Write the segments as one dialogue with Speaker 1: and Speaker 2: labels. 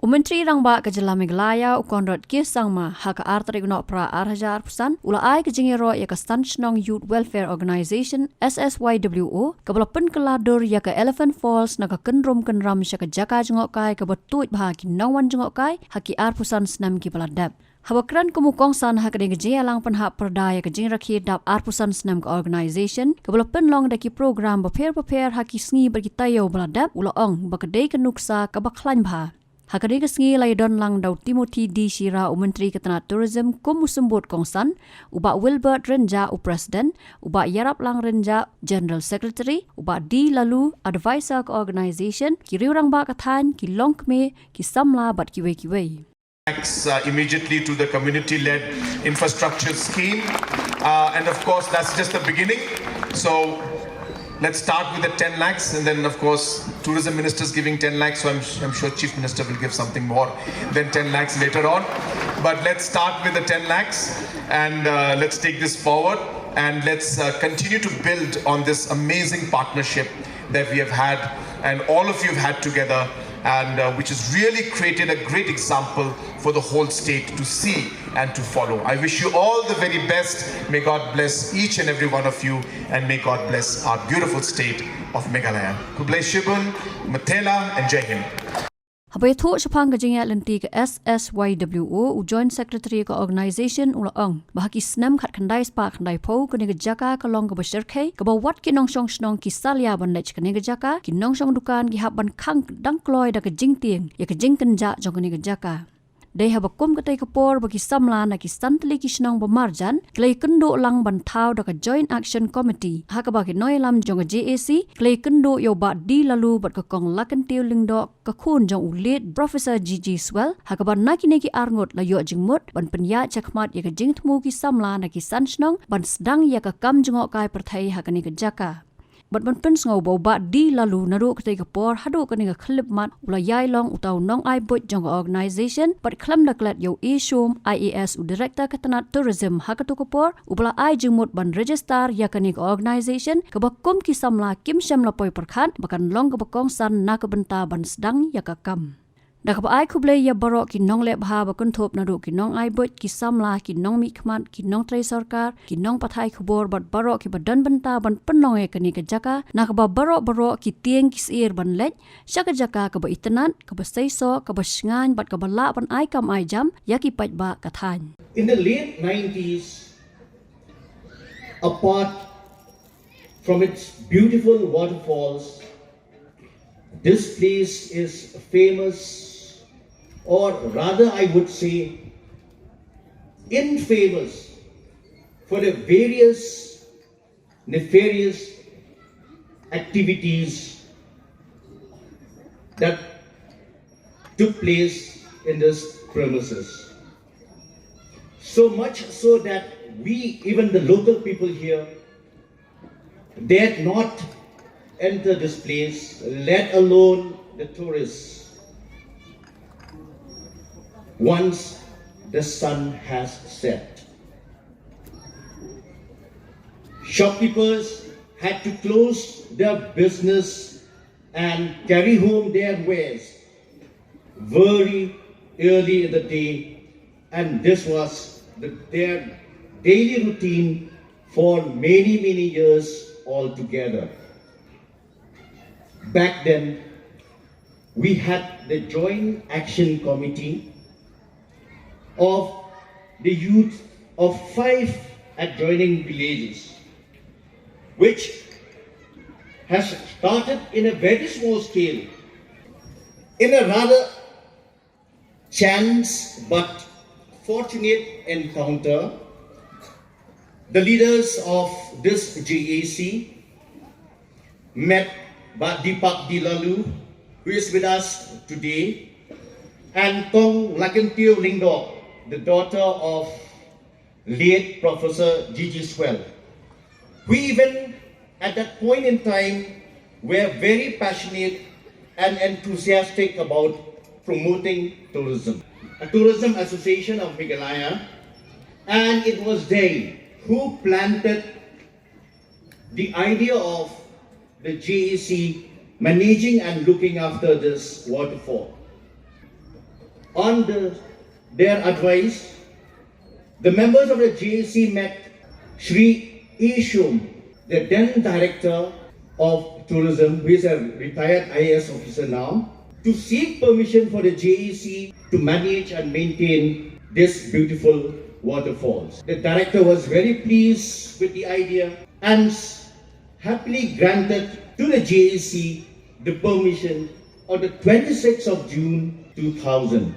Speaker 1: Menteri Rangba ke Jylla Meghalaya ukondot kisangma hak artarik no pra arhajar pusan ulai ke Jngero ya ke Shnong Youth Welfare Organization SSYWO kebelapen keladur ya ke Elephant Falls na ke kenrum kenram sya ke Jaka Jngohkai ke betuit bah ki nawan Jngohkai haki ar pusan senam ki peladap. Hawakran kumukong san hak de geje alang penhak perdaya ke jing rakhi dap ar pusan senam ke organization kebelapen long daki program prepare haki sngi berkitayo beladap ulaong bakadei ke nuksa ke baklan bah. Hakari kesengi lai don lang daw Timothy D. Shira Menteri Ketenat Tourism kumusembut kongsan ubak Wilbert Renja President ubak Yarap Lang Renja General Secretary ubak D. Lalu Advisor ke Organisation kiri orang ba katan ki Longkme ki Samla bat kiwe-kiwe.
Speaker 2: Immediately to the community-led infrastructure scheme and of course that's just the beginning. So let's start with the 10 lakhs and then of course tourism minister is giving 10 lakhs, so I'm sure chief minister will give something more than 10 lakhs later on. But let's start with the 10 lakhs and let's take this forward and let's continue to build on this amazing partnership that we have had and all of you have had together, and which has really created a great example for the whole state to see and to follow. I wish you all the very best. May God bless each and every one of you, and may God bless our beautiful state of Meghalaya. Kublai Shibun, Matela and Jai Hind.
Speaker 1: Habai thuk sepang kejengya lenti ke SSYWO Joint Secretary ke Organisation ulaong bahaki senam khat khandai spa khandai po kene ke Jaka ke long ke Pyrthei ke bawat ki nongsong Shnong ki Salya bandaj kene ke Jaka ki nongsong dukan ki haban khang dang kloi da ke jing tieng ya ke jing kenja jong kene ke Jaka. Dei habakum ketai kapor bagi Samla na ki santli ki Shnong bemarjan klei kendo lang bantau da ke Joint Action Committee hak bagi noi lam jong ke JAC klei kendo yo ba di lalu bat ke kong lakan tiu lingdo ke khun jong ulit Professor GG Swell hak ba na ki neki arngot la yo jingmut ban penya chakmat ya ke jing tmu ki Samla na ki san Shnong ban sedang ya ke kam Jngohkai Pyrthei hak ni ke Jaka. Bat ban pen ngau bau ba di lalu naru ketai kapor hadu kene ke klip mat ula yai long utau nong ai bot jong organisation bat klam daklat yo ishum IAS u director Ketenat Tourism hakatu kapor ubla ai jingmut ban register ya kene ke organisation ke bakum ki Samla kim syam lapoi perkhat bakan long ke bakong san na ke benta ban sedang ya ka kam. Dak ba ai kublai ya barok ki nong lep ha ba kun thop naru ki nong ai bot ki Samla ki nong mi khmat ki nong trai sarkar ki nong pathai khubor bat barok ki badan benta ban penong e kani ke Jaka nak ba barok ki tieng ki sir ban lech syaka Jaka ke ba itenat ke ba saiso ke ba sngan bat ke ba la ban ai kam ai jam ya ki pat ba kathan.
Speaker 3: In the late 90s, apart from its beautiful waterfalls, this place is famous, or rather I would say infamous, for the various nefarious activities that took place in this premises. So much so that we, even the local people here, dared not enter this place, let alone the tourists, once the sun has set. Shopkeepers had to close their business and carry home their wares very early in the day, and this was their daily routine for many years altogether. Back then, we had the Joint Action Committee of the youth of 5 adjoining villages, which has started in a very small scale, in a rather chance but fortunate encounter. The leaders of this JAC met Deepak Dilalu, who is with us today, and Tong Lakantiu Lingdok, the daughter of late Professor GG Swell. We even, at that point in time, were very passionate and enthusiastic about promoting tourism. A tourism association of Meghalaya, and it was they who planted the idea of the JAC managing and looking after this waterfall. On their advice, the members of the JAC met Shri E. Shum, the then Director of Tourism, who is a retired IAS officer now, to seek permission for the JAC to manage and maintain this beautiful waterfalls. The director was very pleased with the idea and happily granted to the JAC the permission on the 26th of June 2000.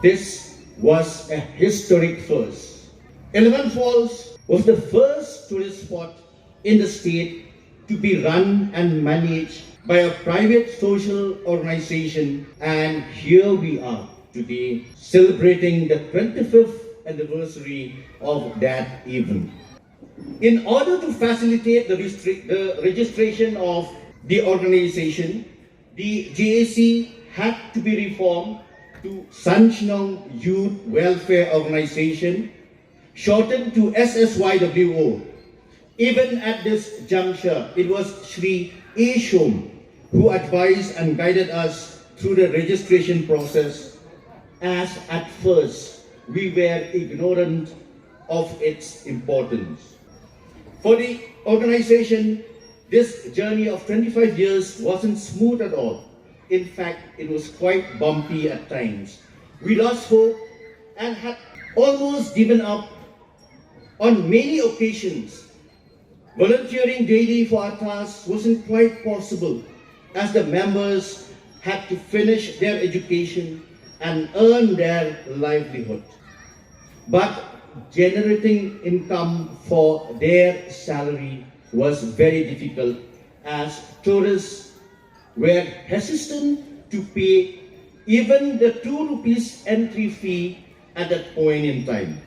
Speaker 3: This was a historic first. Elephant Falls was the first tourist spot in the state to be run and managed by a private social organization, and here we are today celebrating the 25th anniversary of that event. In order to facilitate the registration of the organization, the JAC had to be reformed to Shnong Youth Welfare Organization, shortened to SSYWO. Even at this juncture, it was Shri A. Shum who advised and guided us through the registration process, as at first we were ignorant of its importance. For the organization, this journey of 25 years wasn't smooth at all. In fact, it was quite bumpy at times. We lost hope and had almost given up on many occasions. Volunteering daily for our tasks wasn't quite possible, as the members had to finish their education and earn their livelihood. But generating income for their salary was very difficult, as tourists were hesitant to pay even the 2 rupees entry fee at that point in time.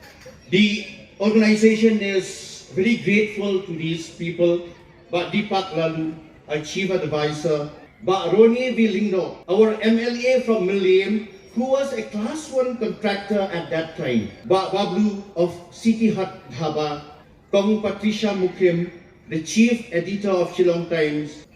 Speaker 3: The organization is very grateful to these people, but Deepak Lalu, our chief advisor, Ba Roni V. Lingdo, our MLA from Millennium, who was a class 1 contractor at that time, Ba Bablu of City Hut Dhaba, Kong Patricia Mukim, the chief editor of Shillong Times,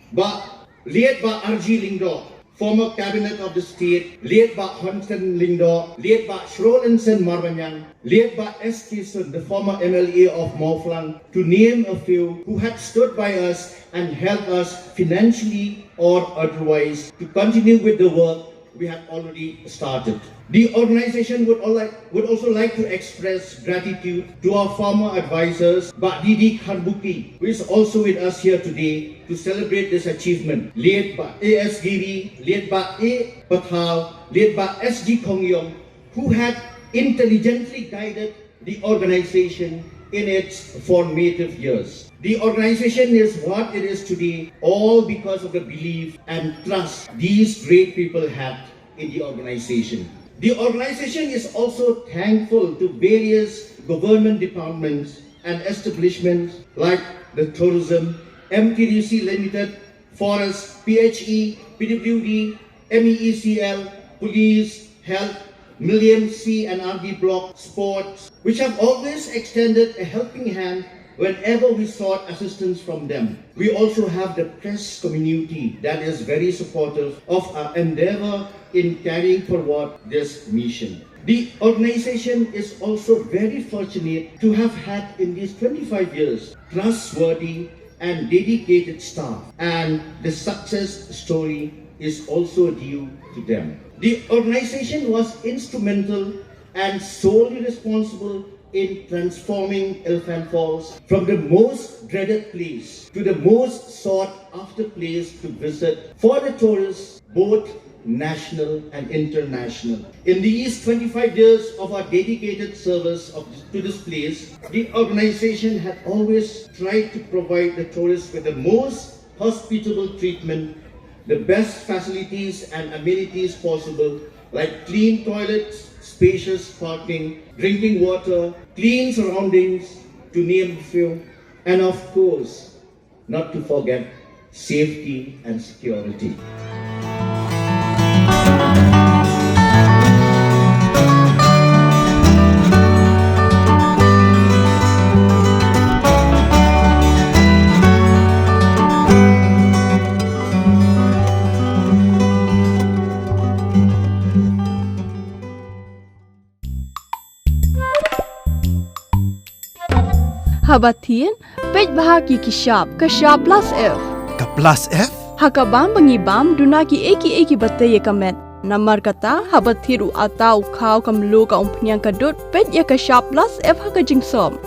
Speaker 3: late Ba R.G. Lingdo, former cabinet of the state, late Ba Hunten Lingdo, late Ba Shrolensen Marwanyang, late Ba S. Kison, the former MLA of Mauflang, to name a few, who had stood by us and helped us financially or otherwise to continue with the work we had already started. The organization would also like to express gratitude to our former advisors, Ba Didi Khanbuki, who is also with us here today to celebrate this achievement. Late Ba A.S. Giri, late Ba A. Pathal, late Ba S.G. Kongyong, who had intelligently guided the organization in its formative years. The organization is what it is today, all because of the belief and trust these great people had in the organization. The organization is also thankful to various government departments and establishments like the Tourism, MTDC Limited, Forest, PHE, PWD, MEECL, Police, Health, Millennium C and RD Block, Sports, which have always extended a helping hand whenever we sought assistance from them. We also have the press community that is very supportive of our endeavor in carrying forward this mission. The organization is also very fortunate to have had in these 25 years trustworthy and dedicated staff, and the success story is also due to them. The organization was instrumental and solely responsible in transforming Elephant Falls from the most dreaded place to the most sought after place to visit for the tourists, both national and international. In these 25 years of our dedicated service to this place, the organization had always tried to provide the tourists with the most hospitable treatment, the best facilities and amenities possible, like clean toilets, spacious parking, drinking water, clean surroundings, to name a few, and of course, not to forget, safety and security.
Speaker 4: Kabatin, pej bahagi kishap, kashap plus F.
Speaker 5: Ka plus F?
Speaker 4: Hakabam bangibam dunaki eki batay kamet. Namar kata habathiru atau kau kamlu ka umpnyang kadut pej ya kashap plus F hakajing som.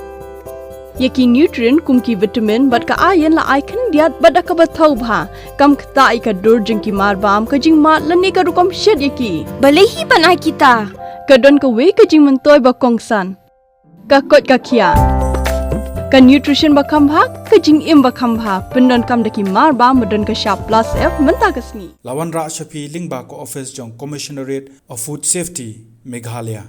Speaker 4: Yaki nutrient kumki vitamin bat ka ayan la icon diat bat akabatau bha kam kata ika dur jengki marbam kajing mat lani ka rukom shed yaki
Speaker 6: Balehi banai kita.
Speaker 4: kadon ka we kajing mentoy bakongsan ka kot ka kia ka nutrition bakam bha kajing im bakam bha pendon kam daki marbam medon ka sharp plus F menta kasni
Speaker 5: Lawan Ra Shafi Lingba ko office jong Commissionerate of Food Safety Meghalaya.